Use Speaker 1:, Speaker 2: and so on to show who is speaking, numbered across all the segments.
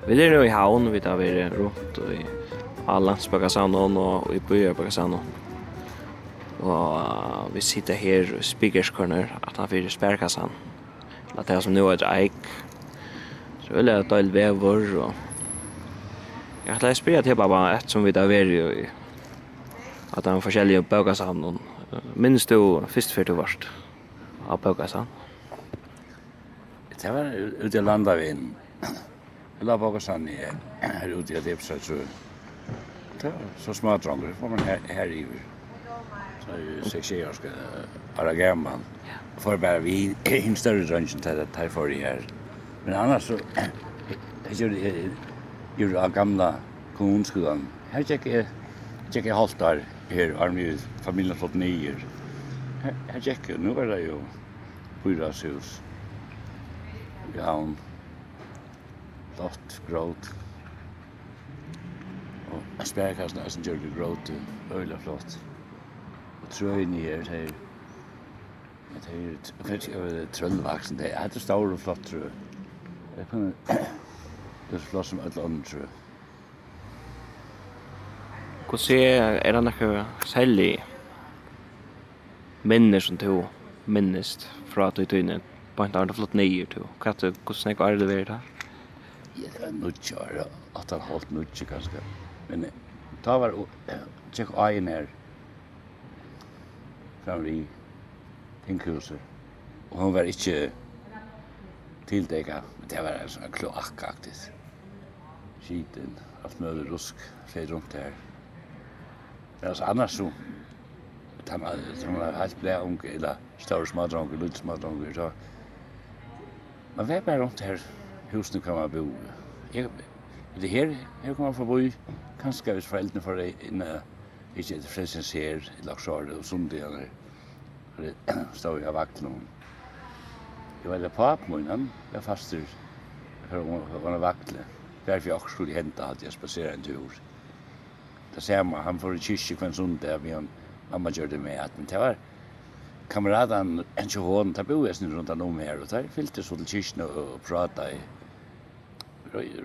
Speaker 1: Vi är nu i havn, vi tar vi runt och i landsbygdsavn och i byarbygdsavn. Och vi sitter här i Speakers Corner att han fyrir spärkassan. Att det som nu är eik. Så vill jag ta ett väver och jag har spela till bara ett som vi tar i att han forskjellige bygdsavn. Minns du först för du varst av bygdsavn?
Speaker 2: Det var ute i Landavin. Jag la bygdsavn här ute i Adepsa så det var så smådrånger, får man här i. Så är ju 6 år ska vara gammal. För bara vi en större drönchen till det här för det här. Men annars så jag gjorde gamla kommunskolan. Här checkar jag halvtar här army familjen fått nyer. Här checkar nu är det ju byrashus. Ja, flott growth. Och spärkassen är som gör det growth öliga flott. Och tröjen är här. Det är tröllvaxen. Det är stor och flott trö. Det är så flott som alla andra trö.
Speaker 1: Hur ser det några sälj minnes som du minnest från att du tog på en annan flott nyer till? Hur snäck är det vid det?
Speaker 2: Ja, det var nutjar. Att han hållit nutjar ganska. Men ta var check egen här. Fram i tinkhuset. Och hon var inte tildeka. Men det var en sån kloakkaktigt. Skiten, allt möjligt rusk, flera runt här. Men alltså annars så han var helt blä ung eller stora smådronker, lite smådronker så. Man vet bara runt här husen kan man bo. Det här kan man få bo kanske hvis föräldrarna får det inne inte det frälsens här i Laxar och Sundianer. Det står jag vakt någon. Jag var där på munnen, jag fastar för att vaktle. Därför jag skulle hämta att jag spacera en tur. Det ser man, han får i kyrkje kvar en söndag vi han mamma gjorde med att men det var kamraten en tjohån där bor jag runt om här och där fyllde så till kyrkjen och prata i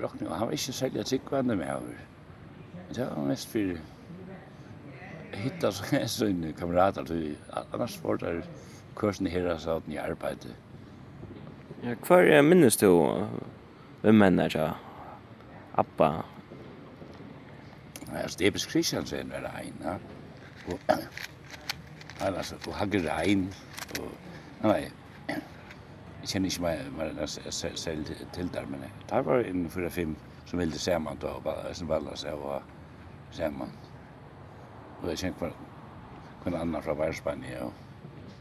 Speaker 2: rockning. Han var inte särskilt tyckvande med över. Det var mest för hitta så en kamrat alltså annars var det kursen här så att ni arbetade.
Speaker 1: Ja, kvar minns du manager Appa.
Speaker 2: Ja, Stebes Christiansen var det en, ja. Och alltså och Hagge Rein och nej. Jag känner inte mig selv till där men det var en 4-5 som ville se man då bara som valde sig och se man. Och jag känner på en annan från Världsbanien ja.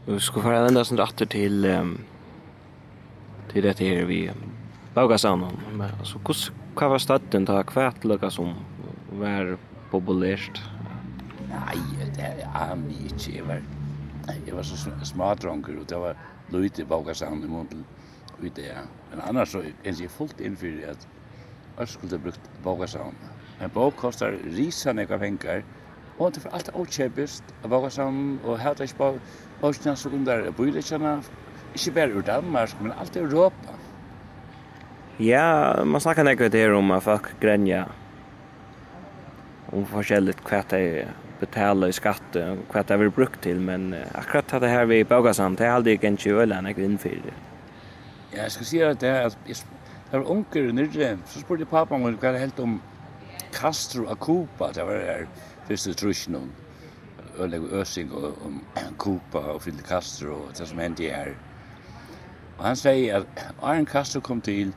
Speaker 1: Vi ska föra vända oss åter till det här vi Baugasan. Så vad var starten ta kvartlöka som var populärt?
Speaker 2: Nej, det är inte. Jag var så smådronker och det var lite Baugasan i munden ut det. Men annars så är jag fullt inför att jag skulle ha brukt Baugasan. En bok kostar risan några pengar. Och det för allt åtköpest av Baugasan och här det på boken så under byllarna. Inte bara ur Danmark men allt i Europa.
Speaker 1: Ja, man snackar näkert här om att folk gränja om forskjelligt kvart det betala i skatt och kvart det vill brukt till men akkurat det här vi Baugasan det är aldrig en köla när inför det.
Speaker 2: Ja, jag ska säga att det var onkel nere så spurgade pappa om vad det helt om Castro och Cuba det var där första trusjon och ösing och om Cuba och Fidel Castro och det som hände här. Och han säger att Iron Castro kom till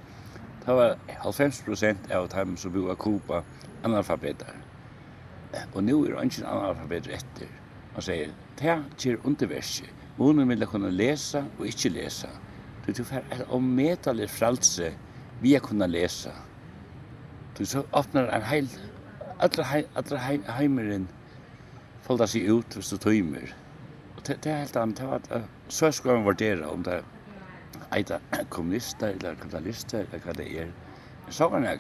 Speaker 2: det var 90% av dem som bor i Cuba analfabeter. Och nu är det inte analfabeter efter. Han säger, det här är underverset. Månen vill kunna läsa och inte läsa. Du får om metalligt frälse vi kunna läsa. Du så öppnar en hel alla heimeren folda sig ut hvis du tøymer. Och det är helt annat att så ska man värdera om det är kommunister eller kapitalister eller vad det är. Så kan jag.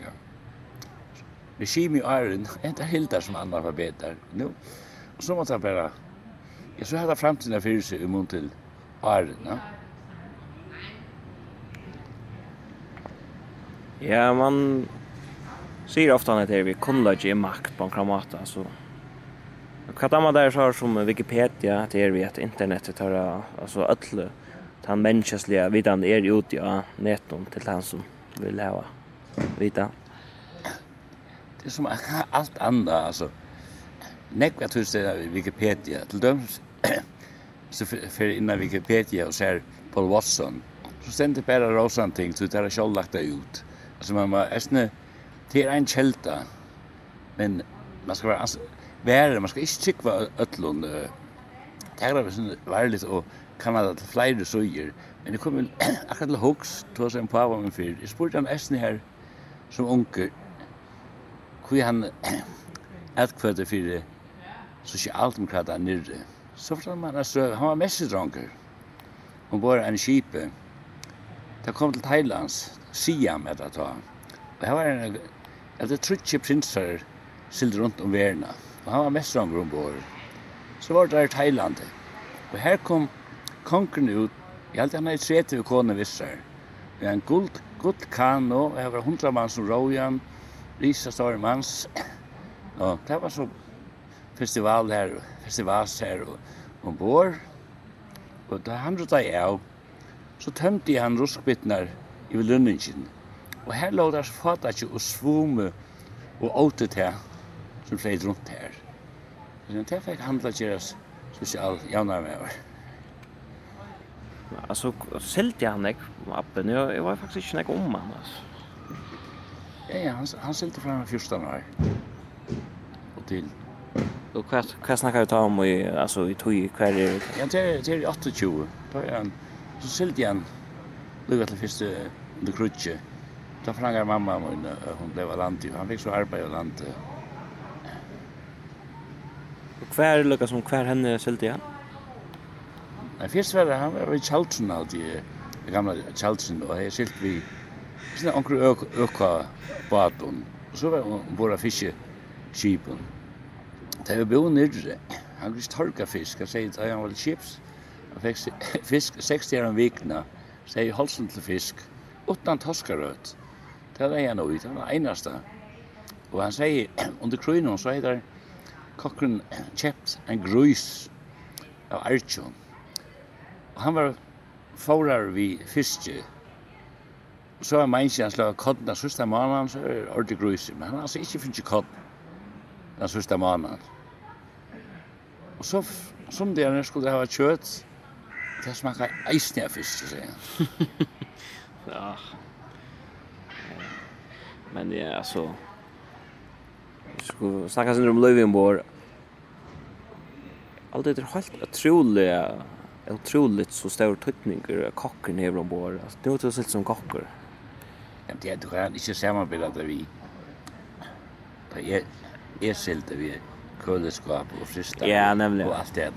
Speaker 2: Regime i Iron är helt som analfabeter. Nu så måste jag bara jag så hade framtiden för sig mot till Iron, ja.
Speaker 1: Ja, man säger ofta att det är vi kunnlöj i makt på en kramata så vad man där så som Wikipedia det är vi att internet tar alltså öll han mänskliga vidande är ute ja neton till han som vill leva vita.
Speaker 2: Det är som allt andra alltså nekva tusen Wikipedia till dem så för innan Wikipedia och ser Paul Watson så ständer bara rosanting så där är lagt ut. Alltså man är det är en kälta men man ska vara man ska inte tycka öllon det är så varligt och kan man till flera såger men det kommer akkurat till hooks då sen på vad man för. Jag spurte han Esne här som onkel hur han utkvörde för socialdemokrater nere. Så fortalte man alltså han var messedranker. Hon var en skipe. Det kom till Thailands Siam med att ta. Och här var en det trutche prinsar sild runt om världen. Och han var messedranker ombord. Så var det där Thailand. Och här kom konkurren ut. Jag hade han hade 30 koner vissar. Det är en guld kano. Det var 100 man som rojan. Risa stora mans. Och det var så festivals här och ombord. Och då han rutade av så tömde han ruskbittnar i Lunningen. Och här låg det så fatat och svomme och åtet här som flöjt runt här. Så det fick handla deras social jävnar med.
Speaker 1: Alltså säljte han dig appen. Jag var faktiskt inte om han alltså.
Speaker 2: Ja, han säljte fram 14 år. Och till
Speaker 1: och vad snackar vi om i alltså i tog kvar är
Speaker 2: ja det är 28. Då är han så säljte han lugga till första det krutche. Då frågar mamma om hon blev lanti och han fick så arbeta i landet.
Speaker 1: Och kvar lukar som kvar henne säljte han.
Speaker 2: Nej, först var han var i Chaltsen alltid, det gamla Chaltsen och jag silt vi såna onkel öka båten. Och så var våra fiskeskipen. Det var bo nere. Han ville torka fisk, jag säger att han var chips. Han fick fisk 60 år om vikna, säger halsen till fisk, utan toskaröt. Det var han och det var enaste. Och han säger, under krönen så heter kocken köpt en grus av Archon. Han var fårar vid fiske. Så var människan slag kodden sista månaden så är det ordentlig grus. Men han har alltså inte finnet kodd den sista månaden. Och så som det är skulle det ha kött. Det smakar eisnig fisk, säger han.
Speaker 1: Ja. Men det är alltså skulle snacka sen om Lövenborg. Allt det är helt otroligt så stor tydning kocken här ombord. Alltså det var så som kockar.
Speaker 2: Ja, det du kan inte samarbeta där vi. Det är sälte vi kölskåp och frista.
Speaker 1: Ja, nämligen.
Speaker 2: Och allt det.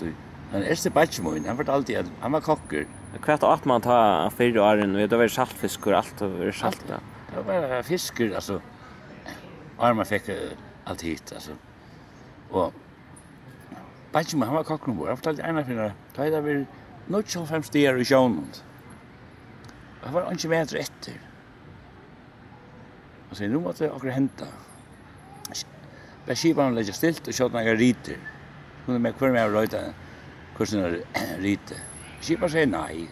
Speaker 2: Men är Batchmoin, han fortalte att han var kocker.
Speaker 1: Kvart att man tar 4 åren och det var saltfisk och allt var salt.
Speaker 2: Det var fiskar alltså. Arma fick allt hit alltså. Och Batchmoin han var kocker ombord. Han fortalte ena för det var väl 95 stier i sjön. Det var inte mer efter. Och så nu måste jag hämta. Där skipan lägger stilt och kör några riter. Hon med kvar med röta kursen rite. Skipan säger nej.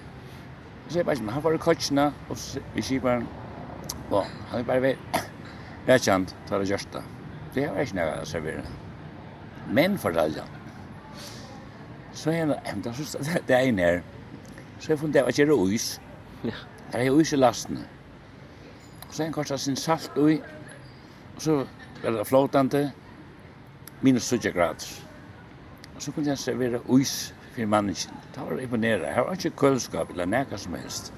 Speaker 2: Så jag bara han var coachna och vi skipan och han är bara jag känt tar det första. Det är inte några servera. Men för det så är det är när så jag funderar att göra is. Ja. Det är is i lasten. Sen kostar sin salt och så är det flotande minus 20 grader. Och så kunde jag servera is för människan. Det var imponerande. Här var inte kölskap eller näka som helst.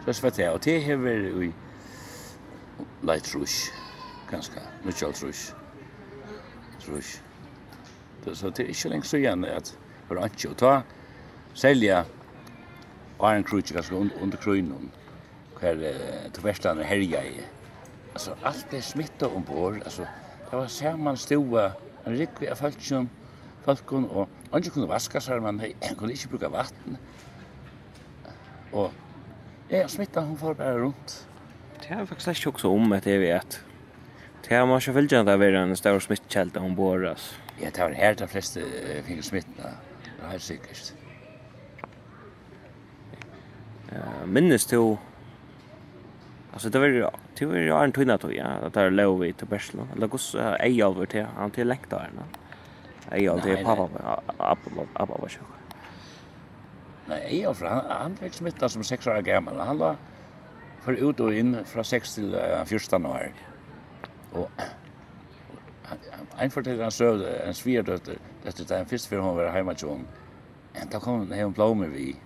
Speaker 2: Så var det. Och det här var i light rush. Ganska. Nuttjalt rush. Så det är inte länge så igen att det var inte. Och ta sälja Iron Cruise ganska under krönen. Kvar tvärstarna härja i. Alltså allt blev smittat ombord. Alltså det var samman stora en riktig av folken och inte kunde vaska sig man kunde inte bruka vatten. Och ja, smittan hon får bara runt.
Speaker 1: Det är faktiskt också om att det vet. Kan man inte följa det vara en stor smittkälta ombord alltså?
Speaker 2: Ja, det var här de flesta fick smitten. Det är säkert.
Speaker 1: Minns du alltså det var ju en tunna då ja att det låg vi till Berslund eller hos ej över till han till läktaren. Ej till pappa var så.
Speaker 2: Nej, jag för han fick smittan som 6 år gammal. Han var för ut och in från 6 till 14 år. Och en fortäljer han sövde en svigerdotter efter den först för hon var hemma till hon. Då kom hon blommor vi.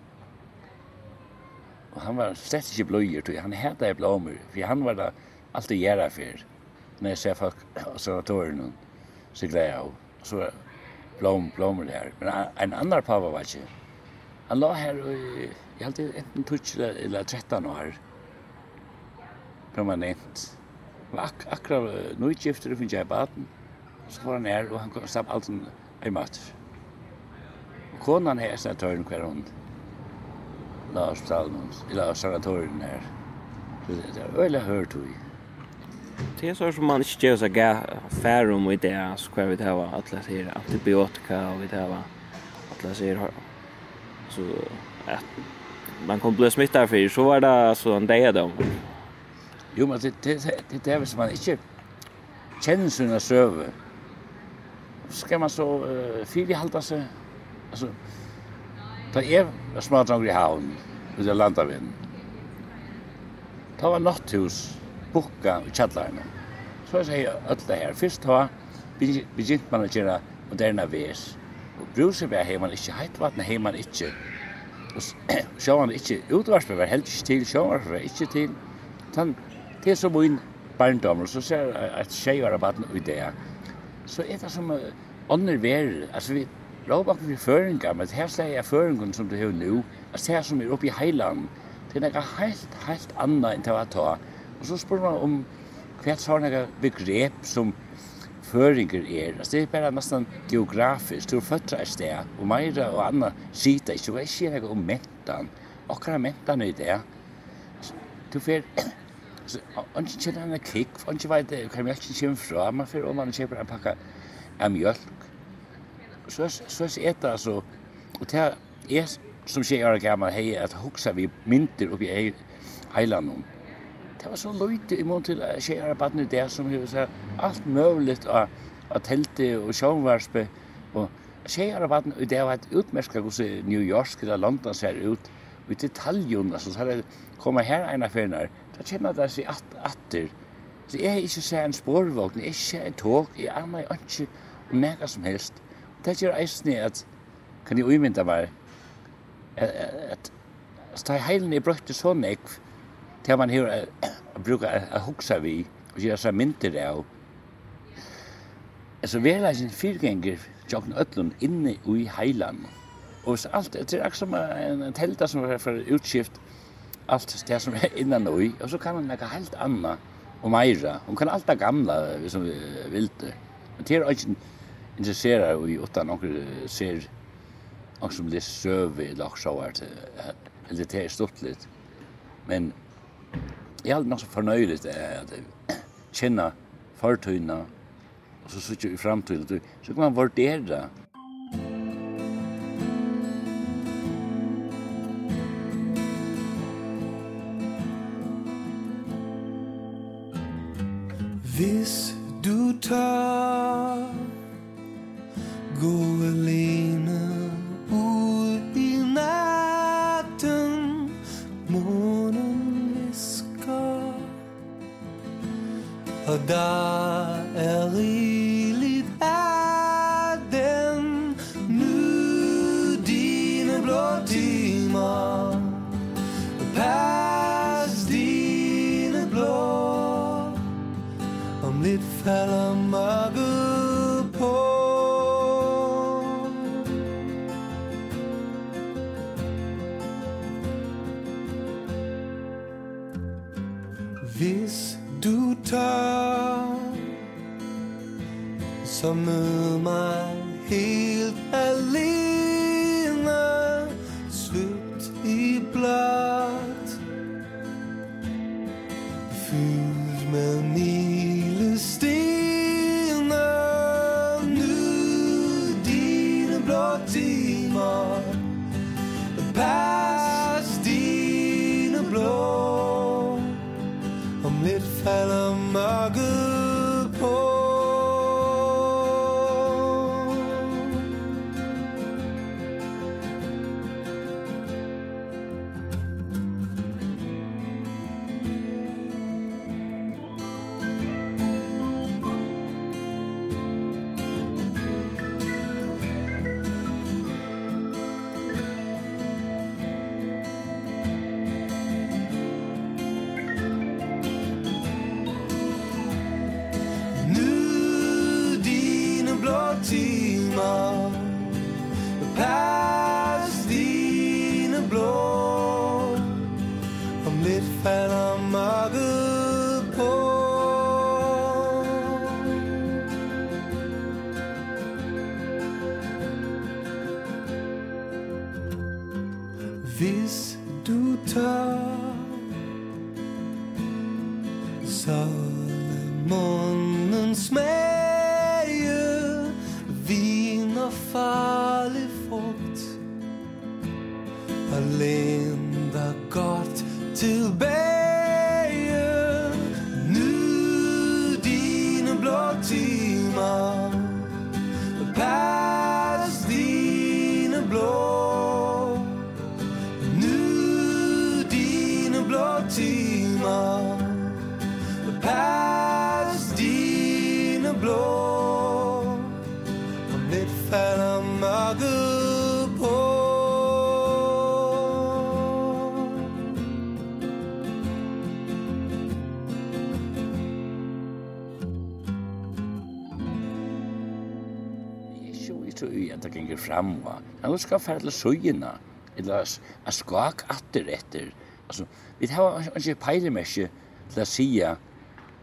Speaker 2: Och han var slett inte blöjer, han hade blommor, för han var där alltid göra för. När jag ser folk observatorien så glad jag så blommor där. Men en annan pappa var inte. Han låg här och jag hade enten 12 eller 13 år. Permanent. Akkurat nøytgifter finnes jeg i baden. Så var han her, og han kom stapp alt i mat. Og konan her, så tørren hver hun la hospitalen, eller sanatorien her. Så det er øyelig hørt vi.
Speaker 1: Det är så som man inte gör så färum i det så kvar vi det var alla säger antibiotika och vi det var alla säger så att man kommer bli smittad för så var det så en dag då.
Speaker 2: Jo, men det är som man inte känner sina söver. Ska man så fyrhalta sig alltså det är smartare i havn och det landar vi. Det var natthus bukka i kjallarna. Så jag säger allt det här. Först har begynnt man att göra moderna väs. Och Bruseberg har man inte, Heitvatn har man inte. Och så man inte, utvarsberg var helt inte till, sjåvarsberg var inte till. Det är så min barndom, så ser jag att tjejvarabatten i det. Så är det som andra värld. Alltså vi råbak vi föringar, men här säger jag föringen som du har nu. Alltså det här som är uppe i Heiland. Det är något helt annat än det var ta. Och så spår man om vad sådana begrepp som föringar är. Alltså det är bara nästan geografiskt. Du fötter ett sted och Meira och Anna sitter inte. Så jag ser något om mentan. Akkurat mentan är det. Du får och känner en kick, och inte vet kan mjölken komma fra, man får om man köper en packa av mjölk. Så är det så, och det är som tjejer gammal hej att huxa vi mynter uppe i Heiland. Det var så lite imot till tjejer barn där som hur så allt möjligt att tälte och sjönvarspe och tjejer barn det var ett utmärkt hur New York eller London ser ut ut i detaljen alltså så här kommer här en affär då känner det sig åter. Så jag är inte så en spårvagn, jag är inte en tåg, jag är inte något som helst. Det gör eisne att kan jag umynda mig att sta heilen i brøtte så nekv til man her bruker att huxa vi och göra så mynter av. Alltså vi är en fyrgänger jocken öllun inne i Heiland. Och så allt det är också en tälta som är för utskift allt det som är innan nu och så kan man lägga helt anna och Meira. Hon kan allt det gamla som vi vill. Men det är inte intresserad i utan några ser också blir söv eller så att det är stort lite. Men jag är nog så förnöjd att känna förtuna och så sitter i framtiden så kan man värdera.
Speaker 3: Hvis du tar gå alene ud i natten, månen visker, og der rigeligt af den, nyd dine blå timer, pas dine blå, om lidt falder mørket på. Hvis du tør, så mød mig helt alene, svøbt i blåt, fyldt med milesten. falder mørket på. Timer pas dine blå. Om lidt falder mørket på. Hvis du tør, så lad munden smage vin og farlig frugt, og læn dig godt tilbage. Nyd dine blå timer, pas dine blå. Nyd dine blå timer, pas dine blå. Falder mørket på.
Speaker 2: Jeg tror at det gænger frem, og han skal fære til søgene, eller at skak atter etter. Altså, vi har ikke pejlemæssigt til at sige,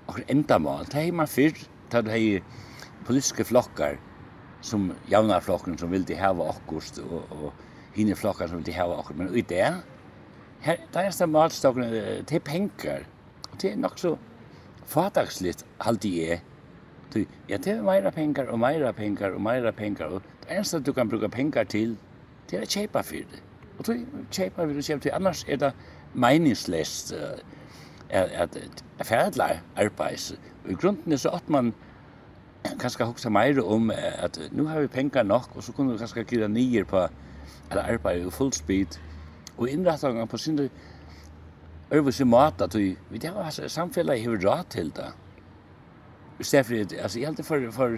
Speaker 2: og endamål, det har man før, det har politiske flokker, som javnarflokken som ville hava akkurst og hine flokkar som ville hava akkurst. Men i det, her, det eneste matstokken, det er penger. Og det er nok så fadagslitt, alltid er. Ja, det er meira penger og meira penger og meira penger. Og det eneste du kan bruka penger til, det er kjeipa fyrir det. Og du kjeipa vil du kjeipa til, annars er det meningsløst at færdla arbeids. Og i grunden er så at man kanskje huske mer om at nu har vi penger nok, og så kunne vi kanskje gira nier på at arbeide i full speed, og innretningen på sin øvelse mat, at vi har samfunnet i råd til det. I stedet for, altså, jeg halte for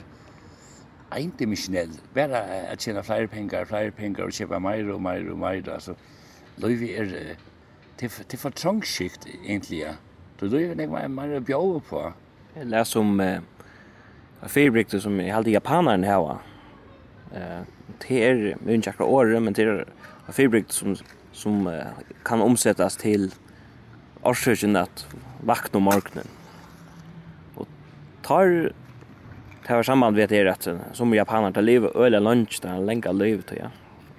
Speaker 2: eindimensionell, bare at tjene flere penger, og kjøpe mer og mer og mer, altså, løyvi det er for trangskikt, egentlig, ja. Løyvi er mer bjøve på.
Speaker 1: Jeg leser om fyrbrikter som jeg halte japaneren her. Det er ikke akkurat året, men det er fyrbrikter som kan omsettes til årsøkjen at vakna om morgenen. Og det har samband ved det at som japaneren tar livet øyla lunch, det er lenge livet til, ja.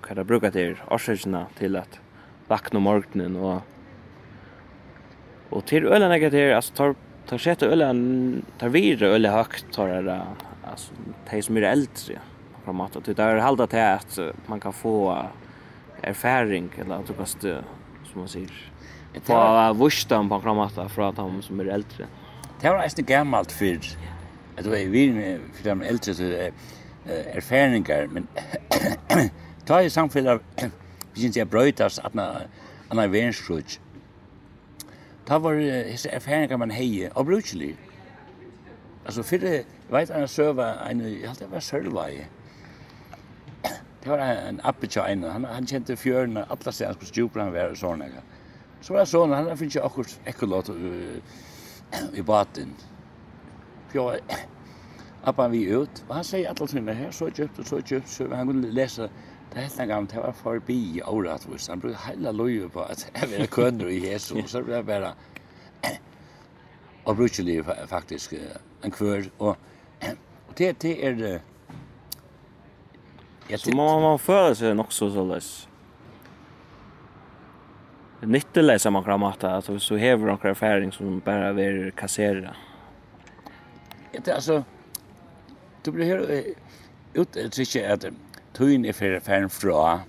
Speaker 1: Hva det bruker til årsøkjen til at vakna om morgenen, og til øyla negativt, altså tar sett tar vidare öle högt tar alltså de som är äldre på mat. Det är halda till att man kan få erfaring eller att du kan som man säger få vursdom på kramata från de som är äldre.
Speaker 2: Det var nästan gammalt för att vi för de äldre så erfaringar, men tar ju samfällar vi syns jag brötas att när vänstrut. Det var disse erfaringer man hei og brukelig. Altså, for jeg vet at jeg søva jeg halte det var Sørvei. Det var en appetjene, han kjente fjørene, alle steder han skulle stjupre han være og sånn. Så var det sånn, han finnes jo akkurat ekkolåt i baten. For appan vi ut, og han sier alle tingene her, så kjøpt, så han kunne lese det helt en gang, det var forbi året, han brukte hele løyve på at jeg ville kunder i Jesus, så ble det bare og brukelig faktisk en kvør, og det er
Speaker 1: så man føler seg nok så nytteløs man kan mata, at hvis du hever noen erfaring som bare vil kassere.
Speaker 2: Det altså, du blir her uttrykker at tøyen er ferdig fra,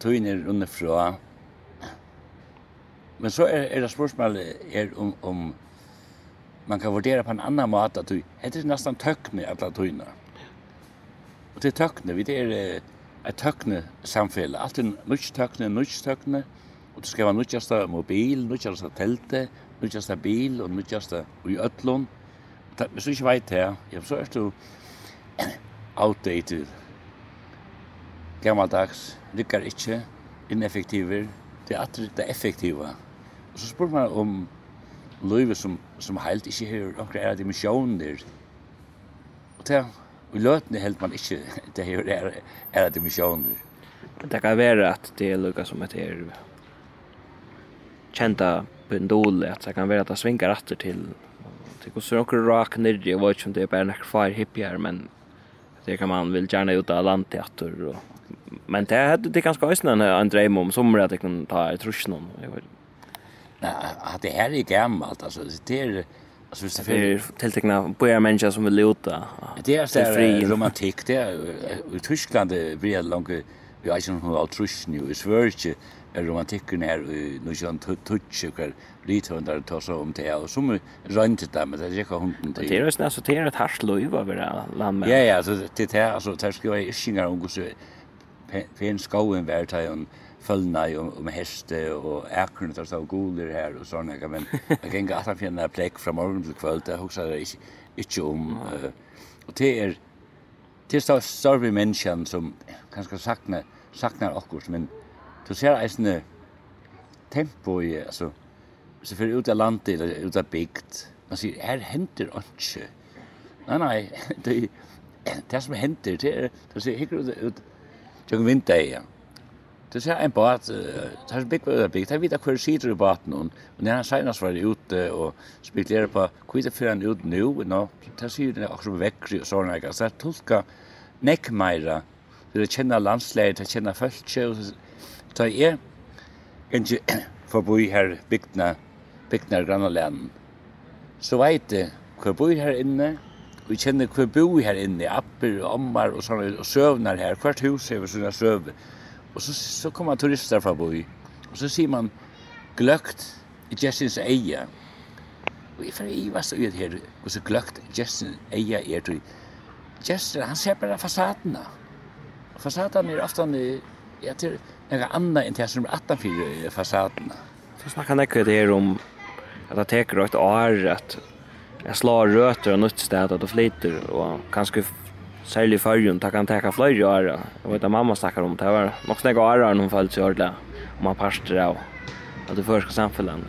Speaker 2: tøyen er underfra, men så er det spørsmålet om man kan vurdera på en annan måte att det är nästan töckne alla tøyna. Och det töckne, vi det ett töckne samfälle. Allt en mycket töckne, och det ska vara nutjasta mobil, nutjasta tälte, nutjasta bil och nutjasta i öllon. Så inte vet jag så är det outdated. Gammaldags, lyckar inte, ineffektiver, det är det effektiva. Och så spår man om livet som helt inte har några dimensioner. Och det i lötene helt man inte det är dimensioner.
Speaker 1: Det kan vara att det är lika som att det är kända pendul, att det kan vara att det svingar åter till hur så några rak ner jag vet inte det är bara några fire hippier men det kan man vill gärna ut av landteater och men det ganska ösnande en dröm om somrar att det kan ta ett rush någon jag vet.
Speaker 2: Nej, det här är gammalt alltså det är alltså
Speaker 1: det är tilltäckna börjar människor som vill luta.
Speaker 2: Det är så romantik det är i Tyskland det blir långt vi har ju någon altruism nu i Sverige är romantiken här nu sån touchar rithundar tar så om det och som rent där med det jag hunden
Speaker 1: det är ju nästan så det är ett harslöv över land med.
Speaker 2: Ja så det är alltså där ska jag ishingar om så pen skoen vart jag föllna och med häste och äkern där så goler här och såna men jag kan gå att finna en plek från morgon till kväll där huxar jag inte om och det är så större människan som kanske saknar akkurat men du ser eisne tempo i alltså så för ut av landet eller ut av bygd man säger här händer inte nej det som händer det ser hyggligt ut jag vinter ja det ser en båt det är byggt ut av bygd jag vet att hur sitter i båten och när han senast var ute och spekulerar på hur för han ut nu och det ser det också växer och såna grejer så tolka neckmeira det känna landsläget det känna folk ta är inte förbi här byggna grannländen så vet det hur bor här inne vi känner hur bor här inne appar och ammar och såna och sövnar här kvart hus över såna söv och så kommer turister förbi och så ser man glökt i Jessins eja och ifrån i vad så är det här och så glökt Jessins eja är till Jess han ser bara fasaderna fasaderna är ofta jag tror några andra än det som är 84 fasaderna.
Speaker 1: Så snackar jag det här om att det täcker ett år att jag slår rötter och nytt städ och flyter och kanske särskilt förrjun kan täcka flera år. Jag vet att mamma snackar om det var nog snägga år hon följt sig ordentligt om man pastor av att det förska samhällen.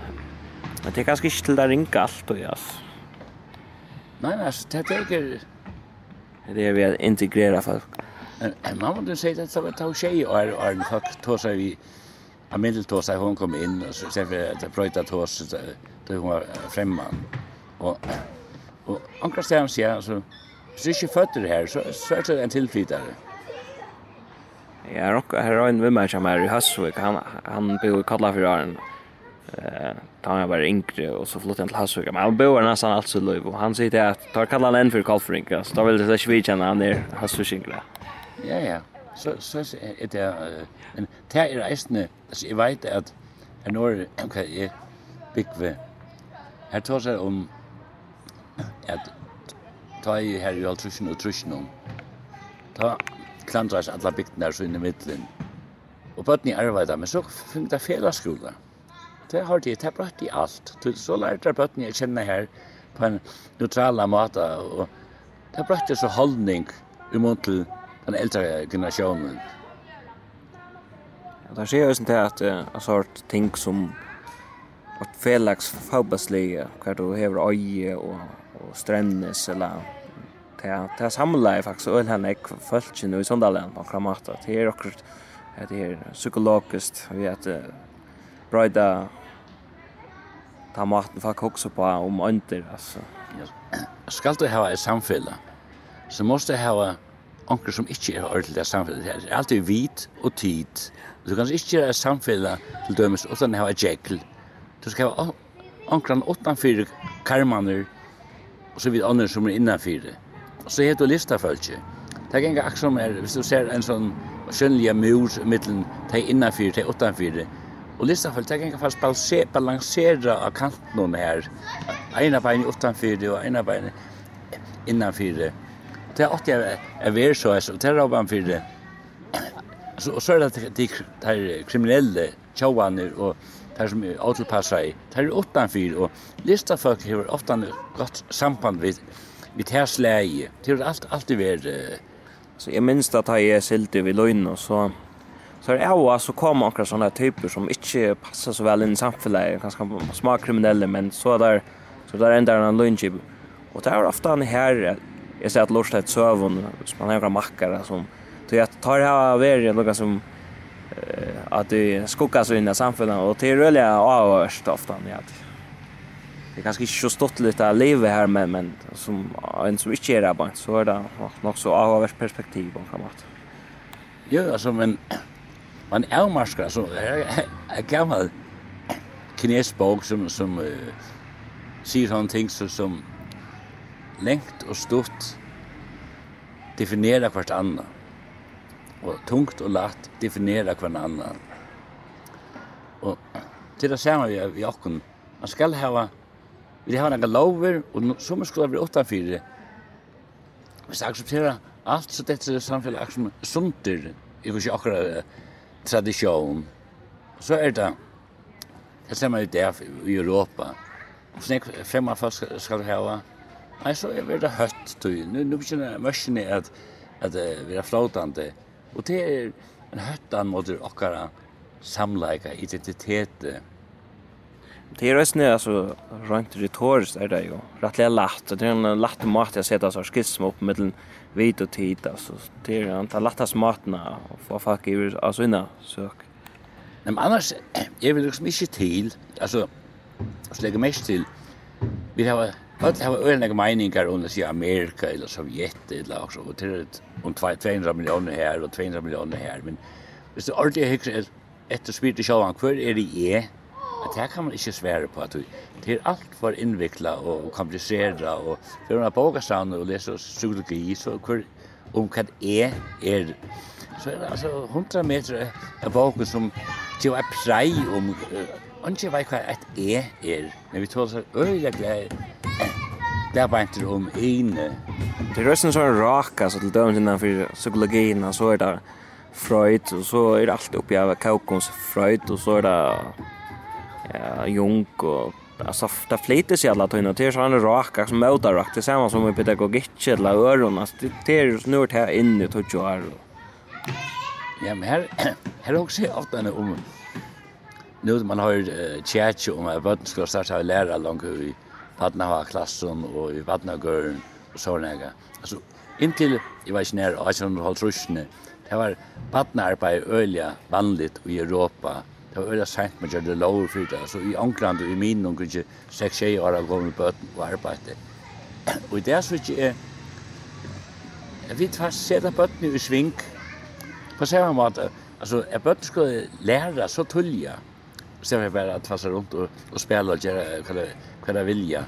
Speaker 1: Men det är ganska inte till det ringa allt och jas.
Speaker 2: Nej, det tänker
Speaker 1: det är vi att integrera folk.
Speaker 2: Mamma du säger att så tar tjej och en folk tar sig vi Amel tar sig hon kom in och så säger att bröta tås då hon var främman och ankar stäm sig alltså så är ju fötter här så är det en tillflyttare.
Speaker 1: Ja, och här är en vimmer som är i Hasvik han bor i Kallafjärden tar jag bara yngre och så flyttar han till Hasvik men han bor nästan alltså liv och han säger att tar kallar han för Kalfrinka så då vill det inte vi känna han är Hasvikinkla.
Speaker 2: Ja. Så är det men det är reisende så jag vet att når okej bygve här tar sig om att ta i här i altruism och trusjon ta klandras alla bygdar så in i mitten och på ni arbetar men så funkar det felaskola det har det brått i allt så lärde på ni känna här på en neutrala måte och det brått så hållning emot den äldre generationen.
Speaker 1: Ja, där ser jag inte att en sort ting som att felax fotbollsliga kvar då har öje och strännes eller det samlar faktiskt öl han ek fölkjen i Sondalen på Kramata. Det är också det är psykologiskt vi att bröda ta maten för också på om inte alltså.
Speaker 2: Skal du ha ett samfälle så måste du ha onkel som inte är ordentligt samfälle. Det är alltid vit och tid. Du kan inte göra ett samfälle till dömes utan ha ett jäkel. Du ska ha onklan utanför karmaner och så vid andra som är innanför. Och så heter lista fölke. Det är som är, hvis du ser en sån skönliga mur mellan de innanför och utanför Och Lissaföll, det kan fast balansera av kanten här. Ena bein utanför och ena bein innanför. Det är åt jag är så det är roban för det. Så är det de kriminella tjauaner och det som autopassar i. Det är utanför och Lissaföll har ofta gott samband vid tärsläge. Det har alltid varit.
Speaker 1: Så jag minns att jag är siltig vid lögn och så är det också så kommer några sådana typer som inte passar så väl in i samhället, ganska små kriminella, men så där ändrar en lögnchip. Och det är ofta här jag ser att lorsta ett sövon som man har några mackare som så jag tar här över något som att det skuggar så in i samhället och det är really avörst ofta ja. Det är ganska inte så stort lite livet här men som en som inte är där bara så är det nog så avörst perspektiv om framåt.
Speaker 2: Ja, alltså men man älmarskar så är gammal kinesbok som säger sådana ting som längt och stort definierar vart annat. Och tungt och lätt definierar vart annat. Och till det samma vi också man ska vi har några lover och som skulle bli utanför. Vi ska acceptera allt så det är samhället som sunter i hur akkurat tradition. Så är det ser man ju där i Europa. Och sen femma fast ska ha. Nej, så är det hött nu känner maskinen att vi är flotande. Och det är en höttan mot akkurat samlaga identitet.
Speaker 1: Det är ju alltså rent retoriskt är det ju rätt lätt. Det är en lätt mat att sätta så skissm upp mellan vit och tid alltså. Det är antal lätta smartna och få folk ur alltså inna sök.
Speaker 2: Men annars är vi liksom inte till alltså så lägger mest till vi har öliga meningar om det Amerika eller Sovjet eller också och till om 200 miljoner här och 200 miljoner här men det är alltid ett spyrt själva kvar är det att det kan man inte svära på att det är allt för invecklat och komplicerat och för att boka sound och läsa psykologi så hur om vad är så är det alltså 100 meter av boken som till är prei om inte vet vad ett är när vi tar så öliga där bara inte om en
Speaker 1: det är så en raka så till dömt innanför psykologin och så är det Freud och så är det allt uppe av Kaukons Freud och så är det Jung och alltså det flyter sig alla till det är så en raka som motarakt det samma som i pedagogik eller öron alltså det är snurt här inne i 20 år.
Speaker 2: Ja men här också ofta om nu man har chat om att barn ska starta lära långt i Padnaha-klassen och i Vadnagörn och sådana. Alltså intill jag var när 1800-talsrusne det var Padnaarbete öliga vanligt i Europa. Det var öliga sent med det lov för det. Så i England och i min och kanske 6 år gånger på och arbete. Och det är så att jag vet fast sätta bötten i sving på samma måte. Alltså att bötten skulle lära så tulja. Så jag bara att fasta runt och spela och göra vad jag vilja.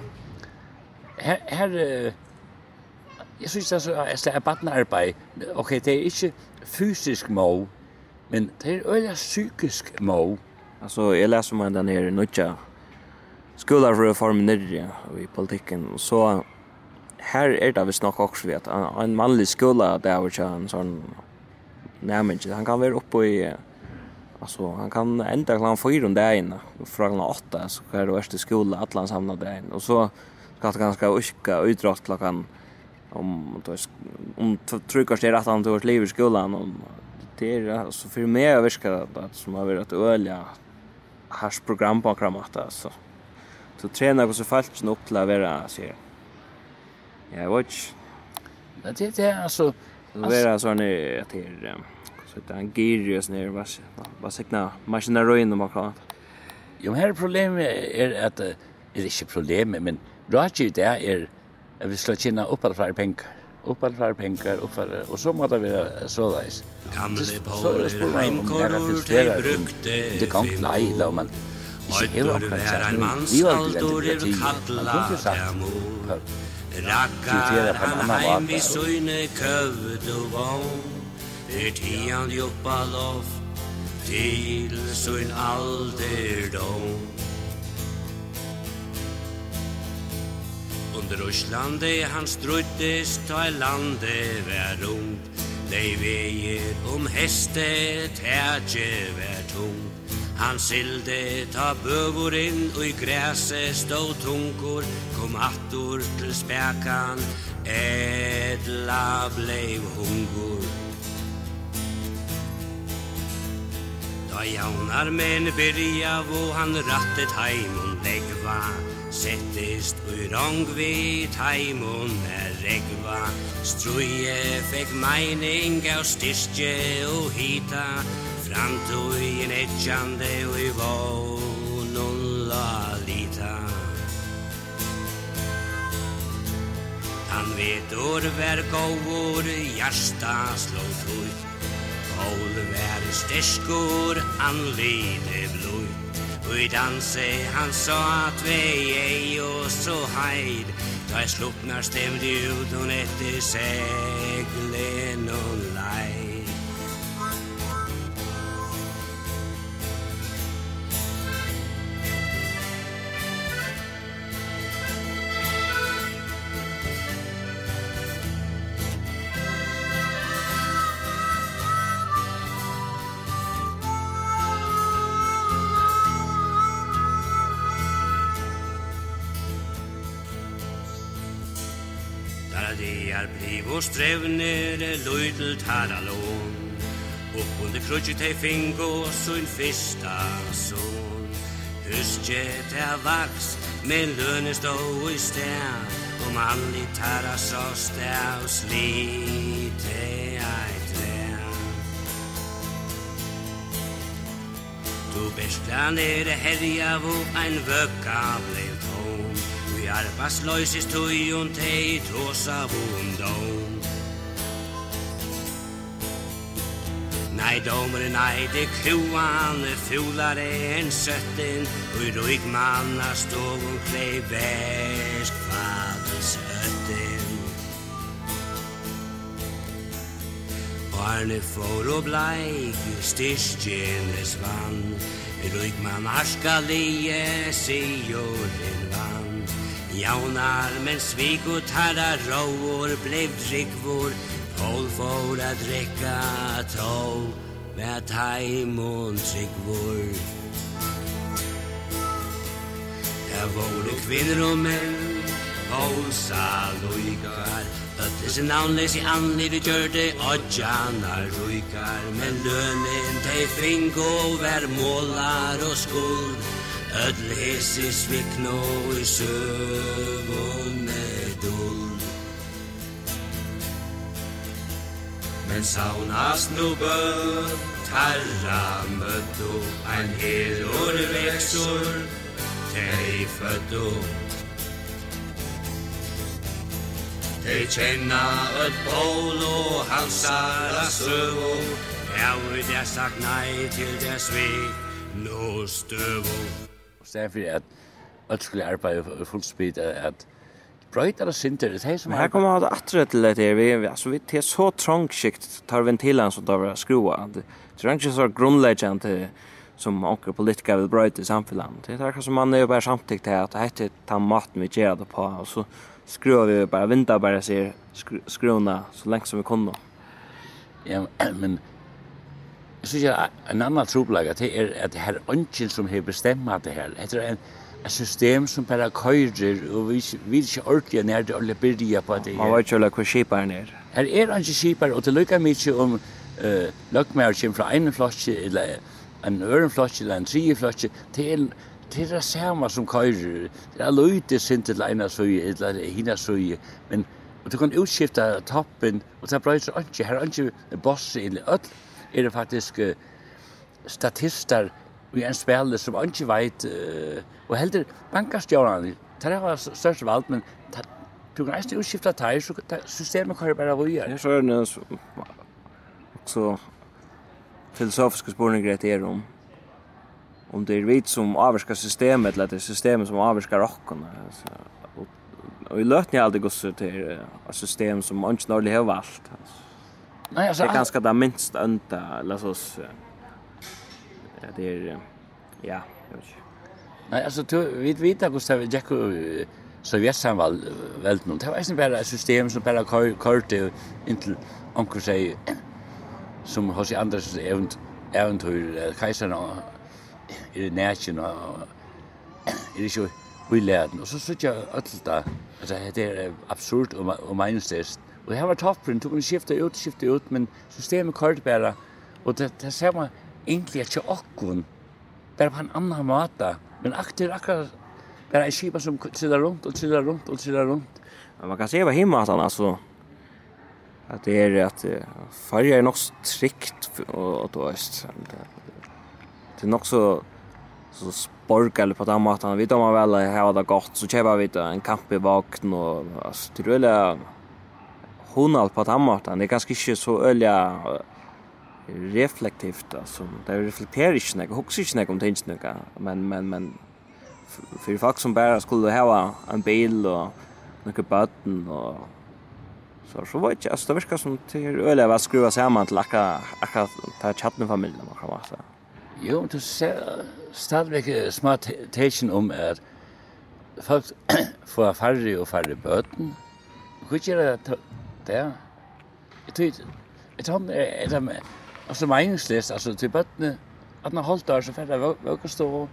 Speaker 2: Här jag syns alltså att det är Padnaarbete. Okej, det är inte fysisk mål, men det är öliga psykisk mål.
Speaker 1: Alltså jag läser man den här nutja skolreformen i politiken så här är det vi snackar också vet en manlig skola där vi har en sån närmare han kan vara uppe i alltså han kan ända klockan 4 om dagen från 8 så är det värsta skola Atlant samma dagen och så ska det ganska uska utdrag klockan om trycker sig att han tar liv i skolan och det är alltså för mig överskar att som har varit öliga hash program på kramata så tränar jag så falskt upp till att vara så jag watch
Speaker 2: det är alltså
Speaker 1: det är sån att det så det är girius ner vad säkna maskinerier och vad
Speaker 2: jo här problemet är att det är inte problem men Roger det är vi ska tjäna upp alla fler pengar och så måste vi så där.
Speaker 4: Gamle Paul Heimkorur brukte
Speaker 2: det kan nej men
Speaker 4: Øydur vær ein mannskaldur kalla amor Rakkar han heim vi søyne køvd og vogn tian joppa loft til sin alderdom. Under Ruslande han struttes ta i landet vær rundt. De veier hestet tætje vær tungt. Han silde ta bøvor inn og i græset stod tungur. Kom attor til spekan, edla bleiv hungur. Da jaunar menn byrja og han rattet heimun legva. Settist ui rong vid heimun regva. Struje fekk meining av styrstje og hita. Framtøy en etjande og i vånon la lita. Han vet vær gåvor, hjärsta slå tøyt. Hål vær sterskor, anlide blod. Og i danse han sa at vi ei og så heid. Da jeg sluppnar stemde ut og etter seglen og leid. Bliv og strevner løydelt her alån. Opp under krutjet ei fingo sin fyrsta son. Husket vaks, men lønne stå i sted. Og mannligt her så sted og slite ei tre. Du beskla nere herja og ein vøkka blev tom. Arbetslöses tøyen til trosa vondom. Nei, domer, nei, det kroan fulare enn søtten, og i røyk manna stov og klei versk fadelsøtten. Barne for og bleik, styrstjenes vann, røyk man harska lie, sier en vann. Jaunar, men svik og tarra råor blev drikvor. Pål for a drikka tå, med taimon trikvor. Der vore kvinner og menn, Pålsa lojkar. Ötlis navnles i anlivet gjør det odjanar rojkar. Men lønnen de fingo vær målar og skuld. Ödles i svikno i søvåne dull. Men saunas nu bød, tarra møtto, ein helår veksor, tei føtto. Tei kjenna et bål og hansara søvo, jeg vil jeg sagt nei til det svik, nå støvo.
Speaker 2: Derfor at alt skulle arbeide fullspeed at brøyta det sinter det som
Speaker 1: här kommer att attrett till det vi alltså vi är så trångskikt tar ventilen så där skruva. Det är inte så grundläggande som onkel politiker vill bröta i samhället. Det är som man är bara samtidigt att det heter ta maten vi ger det på och så skruvar vi bara vinter bara ser skruna så länge som vi kan.
Speaker 2: Ja, men så jag en annan troblaga det är att det här onkel som har bestämt det här. Det är ett system som bara köjer och vi inte orkar när det alla börjar på det.
Speaker 1: Man vet ju hur skipar ner.
Speaker 2: Här är inte skipar och det lukar mycket om lockmärken från en flaska eller en öronflaska eller en tredje flaska till det samma som köjer. Det är lite sent till ena så eller hina så men och du kan utskifta toppen och det blir så inte här inte boss eller öll är det faktiskt statister vi en spelare som inte vet och helt bankastjärnan det har störst valt men du kan inte utskifta tag så systemet kan bara vara.
Speaker 1: Det är nu så filosofiska spårningar det är om det är vi som avskar systemet eller det är systemet som avskar rockarna och i lötning alltid går så till ett system som inte normalt har valt.
Speaker 2: Nej, alltså
Speaker 1: det är ganska det minst ända eller så Det är ja, jag vet inte.
Speaker 2: Nej, alltså vi vet att Gustav Jack Sovjetsamväldet nu. Det var inte bara ett system som bara körde intill onkel sig som hos andras äventyr kejsarna i närheten och är det ju uläden och så jag allt där. Alltså det är absurd och meningslöst. Och det var toppen, tog en skifta ut, men systemet körde bara och det ser man egentligen inte åkon bara på en annan måte. Men akkurat bara en skipa som trillar runt.
Speaker 1: Man kan se vad himmaten alltså att det är att färja är nog strikt och då det är nog så sporkar på den maten. Vi tar man väl ha det gott så köper vi en campingvagn och alltså det är honal på den maten. Det är ganska inte så öliga reflektivt alltså. Det reflekterar inte något, huxar inte om det inte men för folk som bara skulle ha en bil och några bötten och så var det alltså det verkar som till öliga var skruva samman till akkurat ta chatten-familjen man kan säga.
Speaker 2: Jo, du ser stadigvæk smart tation om at folk får færre bøten. Hvor gør det der? Jeg tror, det er altså meningsløst, altså til bøtene, at når holdt der, så får det våg stå,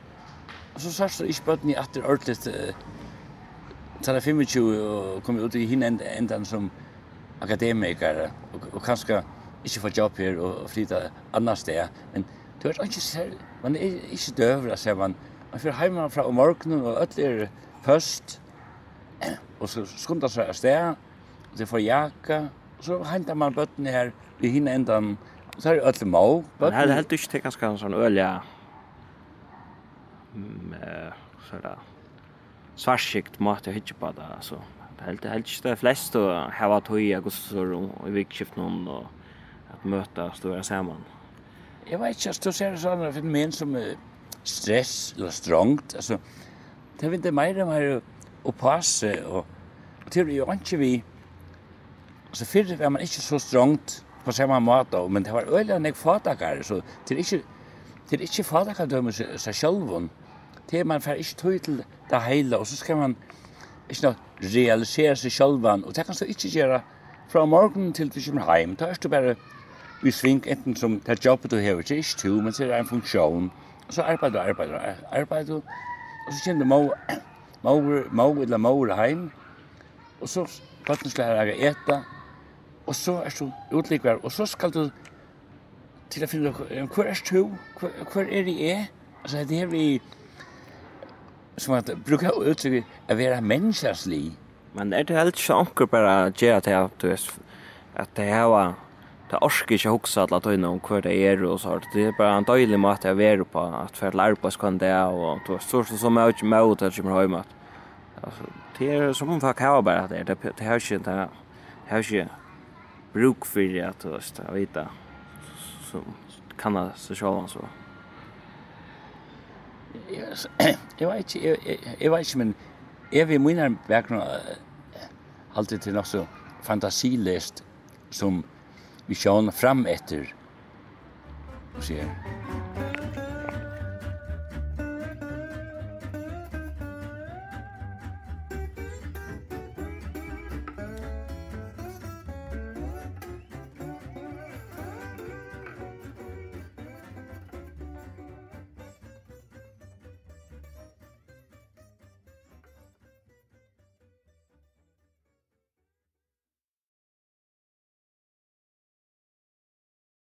Speaker 2: og så sørste ikke bøtene i atter ordentligt, tager 25 og kommer ut i henne enden som akademikere, og kanskje ikke får jobb her og flytta annet sted, men det er ikke særlig, man er ikke døver, ser man får hjemme fra om morgenen, og alt først, og så skundar seg av sted, og det får jakka, og så hentar man bøttene her i henne enden, og så er det alt må.
Speaker 1: Men det er helt ikke til ganske en sånn ølja, svarskikt måte å hitje på det, altså. Det er helt ikke det flest å hava tøy, augustusår og i vikskiften, og at møte store sammen.
Speaker 2: Jeg vet ikke, du ser sånne fenomen som stress eller strongt, altså, det er ikke mer og mer å passe, og til jo ikke vi, altså før var man ikke så strongt på samme måte, men det var øyelig enn jeg fatakere, så det er ikke fatakere dømme seg selv, det er man får ikke tøy til det hele, og så skal man ikke realisere seg selv, og det kan du ikke gjøre fra morgenen til du kommer hjem, da er du bare vi sving enten som det jobbet du har, ikke to, men så er det en funksjon. Og så arbeider du, og så kjenner du eller mor hjem, og så vatten skal jeg ete, og så er du utlikvar, og så skal du til å finne hvor er du, hvor er det jeg? Altså det er vi, som at bruker uttrykke å være menneskelig.
Speaker 1: Men er det helt ikke anker bare gjøre til at du at det her det orsker ikke hukse alle tøyne om hva det og så. Det er bare en døylig måte jeg være på, at for å lære på hva det og det er så mye med til å komme hjemme. Det er som om folk har bare det. Det har ikke bruk for at du vet det, som kan det seg selv så.
Speaker 2: Jeg vet ikke, men jeg vil mine bakgrunn alltid til noe så fantasilest som vi sjån fram etter, og sier,